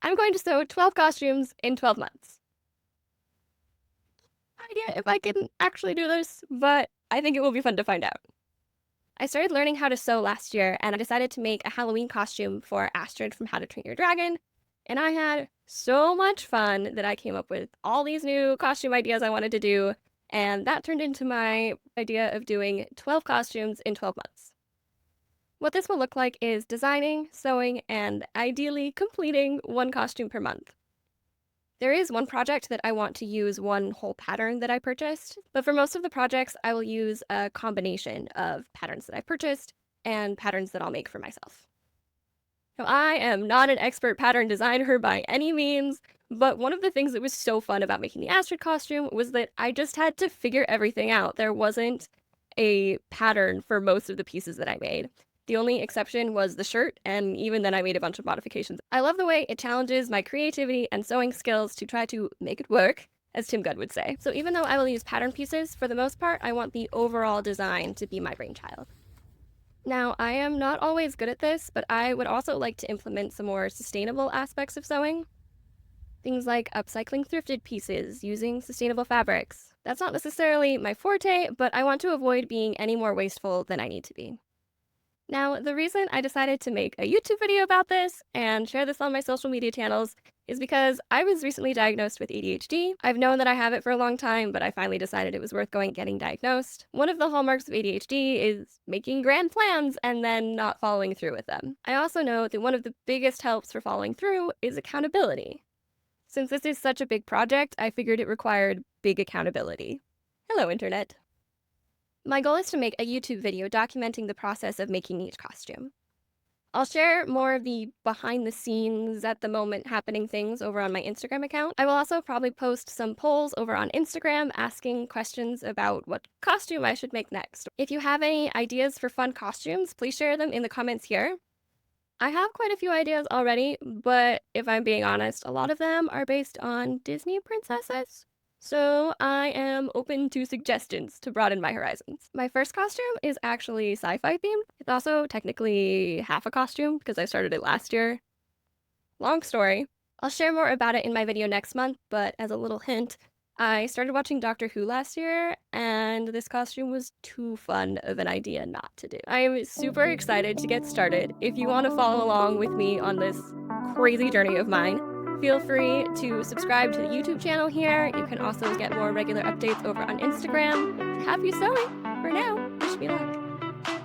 I'm going to sew 12 costumes in 12 months. No idea if I can actually do this, but I think it will be fun to find out. I started learning how to sew last year, and I decided to make a Halloween costume for Astrid from How to Train Your Dragon, and I had so much fun that I came up with all these new costume ideas I wanted to do, and that turned into my idea of doing 12 costumes in 12 months. What this will look like is designing, sewing, and ideally completing one costume per month. There is one project that I want to use one whole pattern that I purchased, but for most of the projects, I will use a combination of patterns that I purchased and patterns that I'll make for myself. Now, I am not an expert pattern designer by any means, but one of the things that was so fun about making the Astrid costume was that I just had to figure everything out. There wasn't a pattern for most of the pieces that I made. The only exception was the shirt, and even then I made a bunch of modifications. I love the way it challenges my creativity and sewing skills to try to make it work, as Tim Gunn would say. So even though I will use pattern pieces, for the most part, I want the overall design to be my brainchild. Now, I am not always good at this, but I would also like to implement some more sustainable aspects of sewing. Things like upcycling thrifted pieces, using sustainable fabrics. That's not necessarily my forte, but I want to avoid being any more wasteful than I need to be. Now, the reason I decided to make a YouTube video about this and share this on my social media channels is because I was recently diagnosed with ADHD. I've known that I have it for a long time, but I finally decided it was worth getting diagnosed. One of the hallmarks of ADHD is making grand plans and then not following through with them. I also know that one of the biggest helps for following through is accountability. Since this is such a big project, I figured it required big accountability. Hello, Internet. My goal is to make a YouTube video documenting the process of making each costume. I'll share more of the behind the scenes at the moment happening things over on my Instagram account. I will also probably post some polls over on Instagram asking questions about what costume I should make next. If you have any ideas for fun costumes, please share them in the comments here. I have quite a few ideas already, but if I'm being honest, a lot of them are based on Disney princesses. So I am open to suggestions to broaden my horizons. My first costume is actually sci-fi themed. It's also technically half a costume because I started it last year. Long story. I'll share more about it in my video next month, but as a little hint, I started watching Doctor Who last year, and this costume was too fun of an idea not to do. I am super excited to get started. If you want to follow along with me on this crazy journey of mine, feel free to subscribe to the YouTube channel here. You can also get more regular updates over on Instagram. Happy sewing! For now, wish me luck.